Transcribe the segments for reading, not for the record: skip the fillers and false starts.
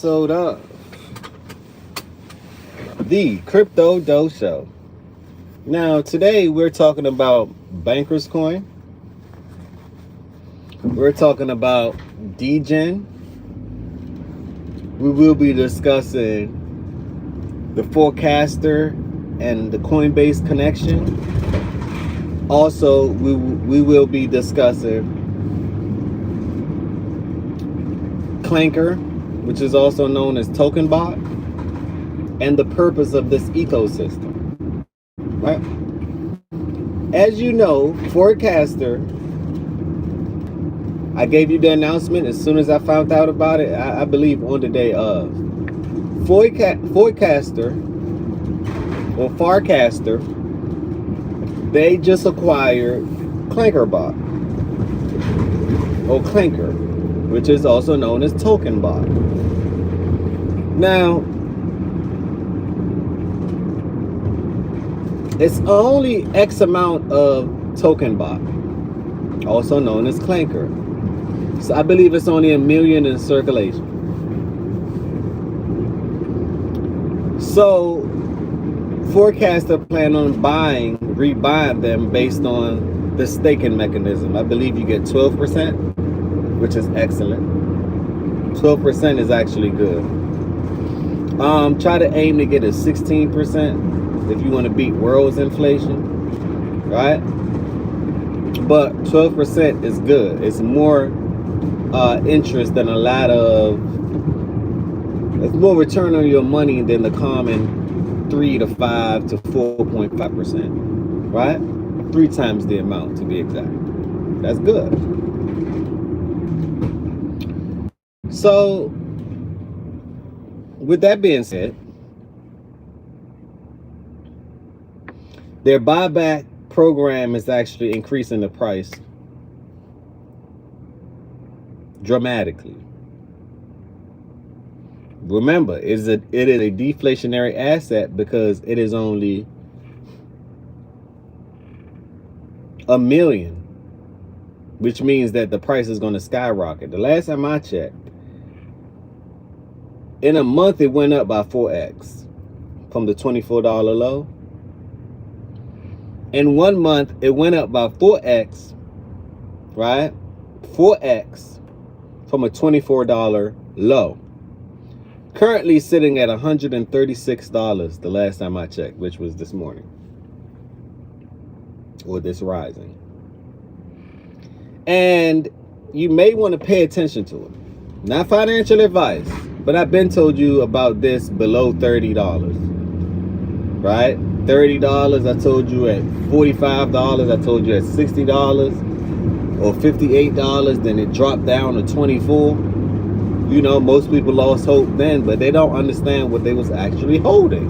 Episode of the Crypto Doe Show. Now, today we're talking about Bankrcoin. We're talking about Degen. We will be discussing the Farcaster and the Coinbase connection. Also, we will be discussing Clanker, which is also known as TokenBot, and the purpose of this ecosystem, right? As you know, Farcaster, I gave you the announcement as soon as I found out about it, I believe on the day of. Farcaster, they just acquired ClankerBot, or Clanker, which is also known as TokenBot. Now, it's only X amount of TokenBot, also known as Clanker. So I believe it's only 1 million in circulation. So Farcaster plan on rebuying them based on the staking mechanism. I believe you get 12%, which is excellent. 12% is actually good. Try to aim to get a 16% if you want to beat world's inflation, right? But 12% is good. It's more interest than it's more return on your money than the common 3 to 5 to 4.5%, right? 3 times the amount to be exact. That's good. So, with that being said, their buyback program is actually increasing the price dramatically. Remember, it is a deflationary asset because it is only 1 million, which means that the price is going to skyrocket. The last time I checked, in a month, it went up by 4x from the $24 low. In 1 month, it went up by 4x, right? 4x from a $24 low. Currently sitting at $136 the last time I checked, which was this morning, or this rising. And you may want to pay attention to it. Not financial advice, but I've been told you about this below $30, right? $30, I told you at $45, I told you at $60 or $58, then it dropped down to $24. You know, most people lost hope then, but they don't understand what they was actually holding.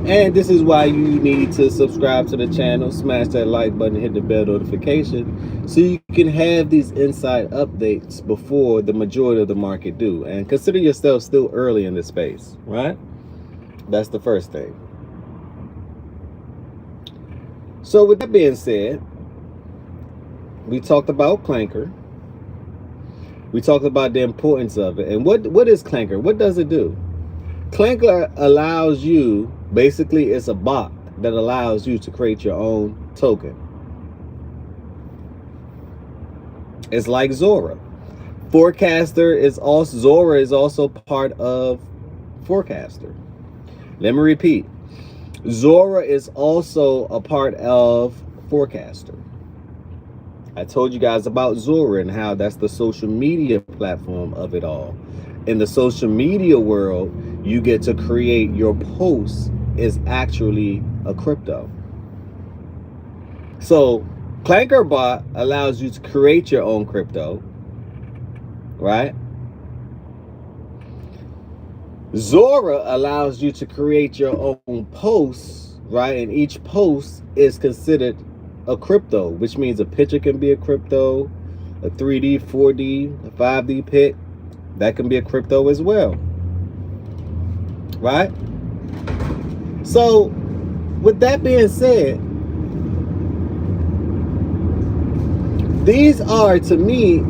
And this is why you need to subscribe to the channel, smash that like button, hit the bell notification, so you can have these inside updates before the majority of the market do. And consider yourself still early in this space, right? That's the first thing. So with that being said, we talked about Clanker. We talked about the importance of it. And what is Clanker? What does it do? Clanker allows you, basically it's a bot that allows you to create your own token. It's like Zora. Zora is also part of Farcaster. Let me repeat. Zora is also a part of Farcaster. I told you guys about Zora and how that's the social media platform of it all. In the social media world, you get to create your posts is actually a crypto. So ClankerBot allows you to create your own crypto, right? Zora allows you to create your own posts, right? And each post is considered a crypto, which means a picture can be a crypto, a 3D, 4D, a 5D pic, that can be a crypto as well, right? So with that being said, these are to me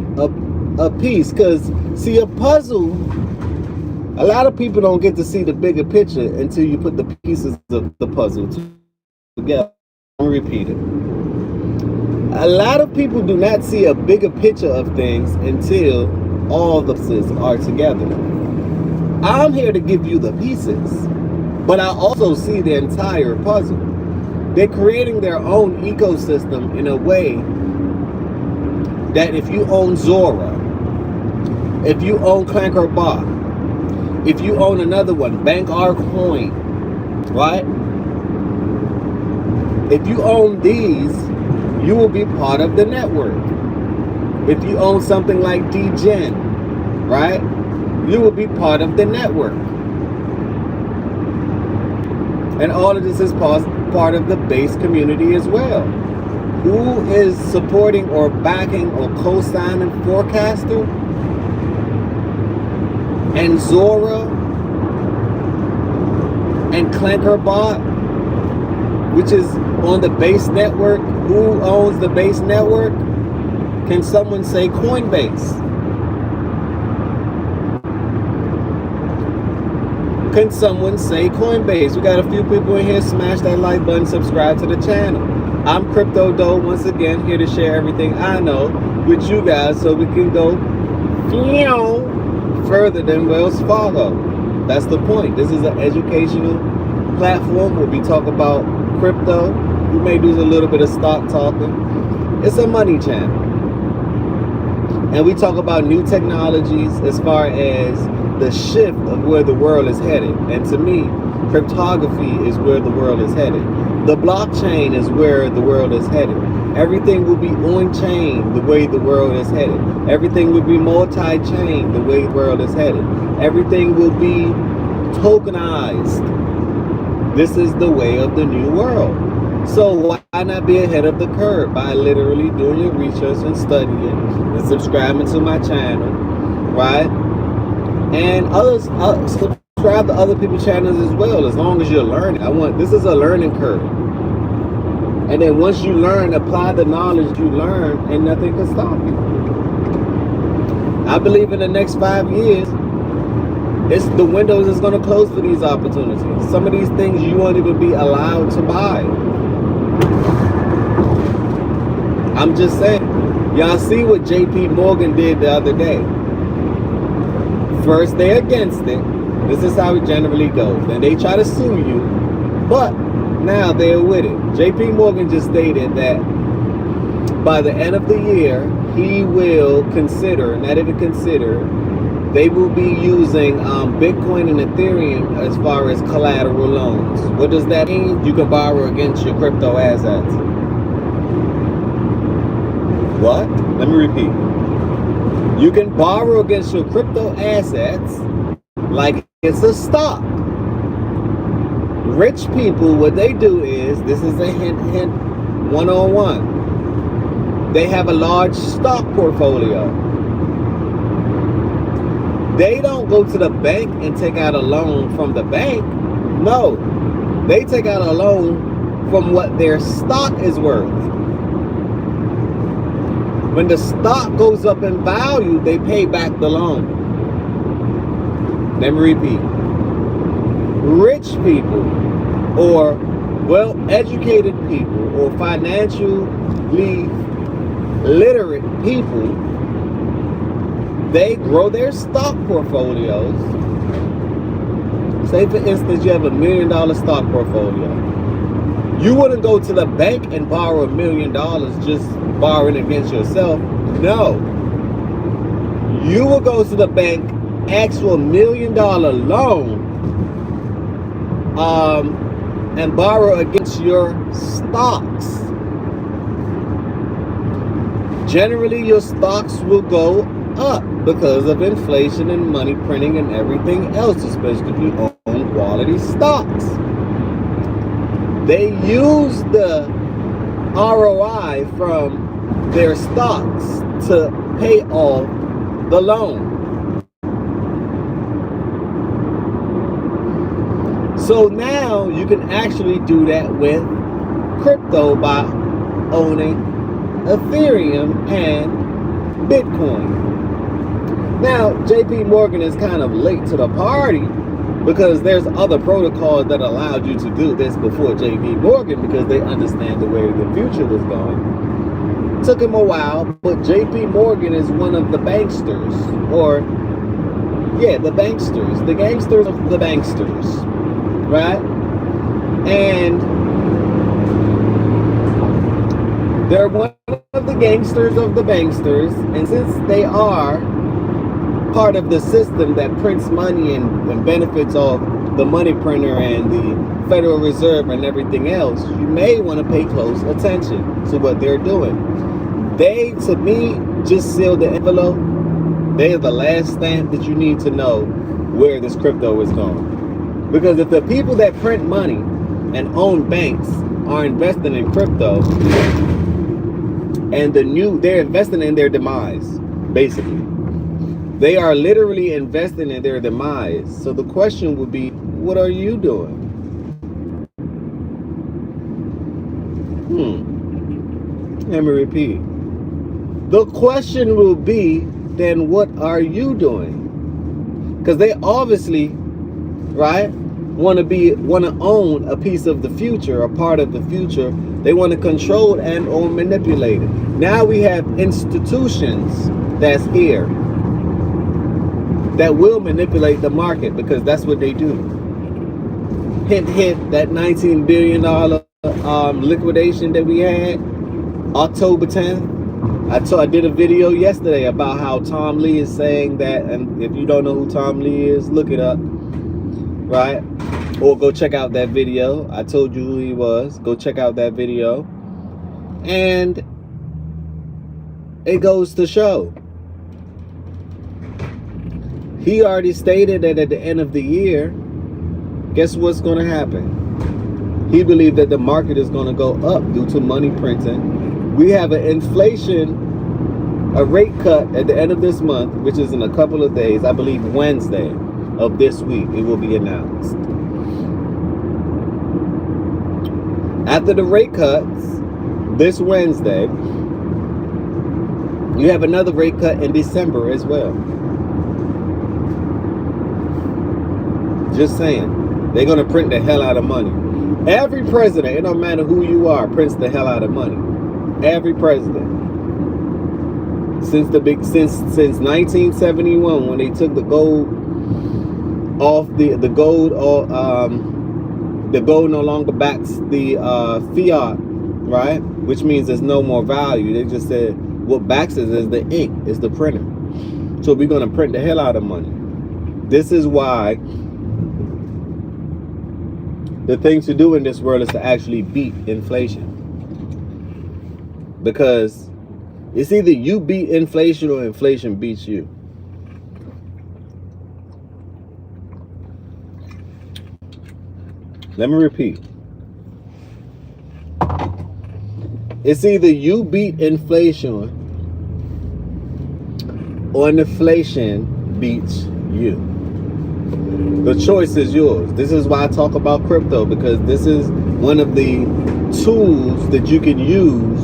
a piece, because see, a puzzle A lot of people don't get to see the bigger picture until you put the pieces of the puzzle together. I'll repeat it. A lot of people do not see a bigger picture of things until all the pieces are together. I'm here to give you the pieces, but I also see the entire puzzle. They're creating their own ecosystem in a way that if you own Zora, if you own TokenBot, if you own another one, Bankrcoin, right? If you own these, you will be part of the network. If you own something like Degen, right? You will be part of the network. And all of this is part of the base community as well. Who is supporting or backing or co-signing Farcaster and Zora and TokenBot, which is on the base network? Who owns the base network? Can someone say Coinbase? Can someone say Coinbase? We got a few people in here. Smash that like button, subscribe to the channel. I'm Crypto Doe, once again, here to share everything I know with you guys so we can go further than Wells Fargo. That's the point. This is an educational platform where we talk about crypto. We may do a little bit of stock talking. It's a money channel. And we talk about new technologies as far as the shift of where the world is headed. And to me, cryptography is where the world is headed. The blockchain is where the world is headed. Everything will be on-chain the way the world is headed. Everything will be multi-chain the way the world is headed. Everything will be tokenized. This is the way of the new world. So why not be ahead of the curve by literally doing your research and studying and subscribing to my channel, right? And others subscribe to other people's channels as well, as long as you're learning. This is a learning curve. And then once you learn, apply the knowledge you learn, and nothing can stop you. I believe in the next 5 years, the windows is going to close for these opportunities. Some of these things you won't even be allowed to buy. I'm just saying. Y'all see what JP Morgan did the other day. First they're against it. This is how it generally goes. Then they try to sue you, but now they're with it. JP Morgan just stated that by the end of the year, he will consider, not even consider, they will be using Bitcoin and Ethereum as far as collateral loans. What does that mean? You can borrow against your crypto assets. What? Let me repeat. You can borrow against your crypto assets like it's a stock. Rich people, what they do is, this is a hint 101. They have a large stock portfolio. They don't go to the bank and take out a loan from the bank. No, they take out a loan from what their stock is worth. When the stock goes up in value, they pay back the loan. Let me repeat. Rich people or well-educated people or financially literate people, they grow their stock portfolios. Say for instance, you have $1 million stock portfolio. You wouldn't go to the bank and borrow $1 million just borrowing against yourself. No. You will go to the bank, ask for $1 million loan, and borrow against your stocks. Generally, your stocks will go up because of inflation and money printing and everything else, especially if you own quality stocks. They use the ROI from their stocks to pay off the loan. So now you can actually do that with crypto by owning Ethereum and Bitcoin. Now, JP Morgan is kind of late to the party because there's other protocols that allowed you to do this before JP Morgan because they understand the way the future was going. Took him a while, but JP Morgan is one of the banksters, or yeah, the banksters, the gangsters of the banksters, right? And they're one of the gangsters of the banksters, and since they are part of the system that prints money and benefits off the money printer and the Federal Reserve and everything else, you may want to pay close attention to what they're doing. They, to me, just sealed the envelope. They are the last stamp that you need to know where this crypto is going. Because if the people that print money and own banks are investing in crypto, and they're investing in their demise, basically. They are literally investing in their demise. So the question would be, what are you doing? Let me repeat. The question will be, then what are you doing? Because they obviously, right, want to own a piece of the future, a part of the future. They want to control and or manipulate it. Now we have institutions that's here that will manipulate the market because that's what they do. Hint, hint, that $19 billion liquidation that we had October 10th. I did a video yesterday about how Tom Lee is saying that, and if you don't know who Tom Lee is, look it up, right? Or go check out that video. I told you who he was. Go check out that video. And it goes to show. He already stated that at the end of the year, guess what's going to happen? He believed that the market is going to go up due to money printing. We have an inflation, a rate cut at the end of this month, which is in a couple of days. I believe Wednesday of this week, it will be announced. After the rate cuts this Wednesday, you have another rate cut in December as well. Just saying, they're going to print the hell out of money. Every president, it don't matter who you are, prints the hell out of money. Every president. Since 1971, when they took the gold off the gold no longer backs the fiat, right? Which means there's no more value. They just said what backs it is the ink, is the printer. So we're going to print the hell out of money. This is why the thing to do in this world is to actually beat inflation. Because it's either you beat inflation or inflation beats you. Let me repeat. It's either you beat inflation or inflation beats you. The choice is yours. This is why I talk about crypto, because this is one of the tools that you can use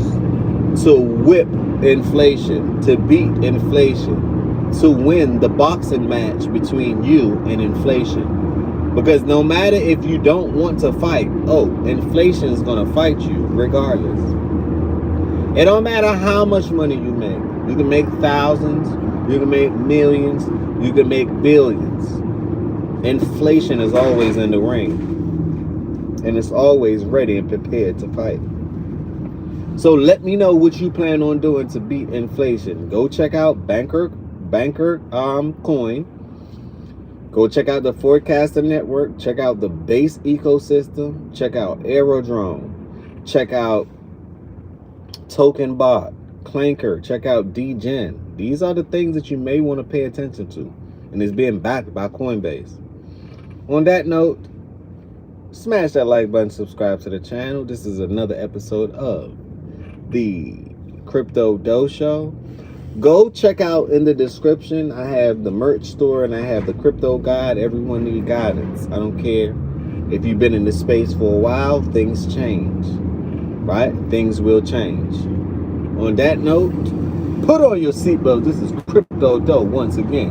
to whip inflation, to beat inflation, to win the boxing match between you and inflation. Because no matter if you don't want to fight, inflation is going to fight you regardless. It don't matter how much money you make. You can make thousands, you can make millions, you can make billions. Inflation is always in the ring, and it's always ready and prepared to fight. So let me know what you plan on doing to beat inflation. Go check out Bankrcoin. Go check out the Farcaster network. Check out the base ecosystem. Check out Aerodrome. Check out TokenBot, Clanker. Check out Degen. These are the things that you may want to pay attention to, and it's being backed by Coinbase. On that note, smash that like button, subscribe to the channel. This is another episode of the Crypto Dough Show. Go check out in the description. I have the merch store and I have the crypto guide. Everyone needs guidance. I don't care if you've been in this space for a while. Things change, right? Things will change. On that note, put on your seatbelt. This is Crypto Dough once again.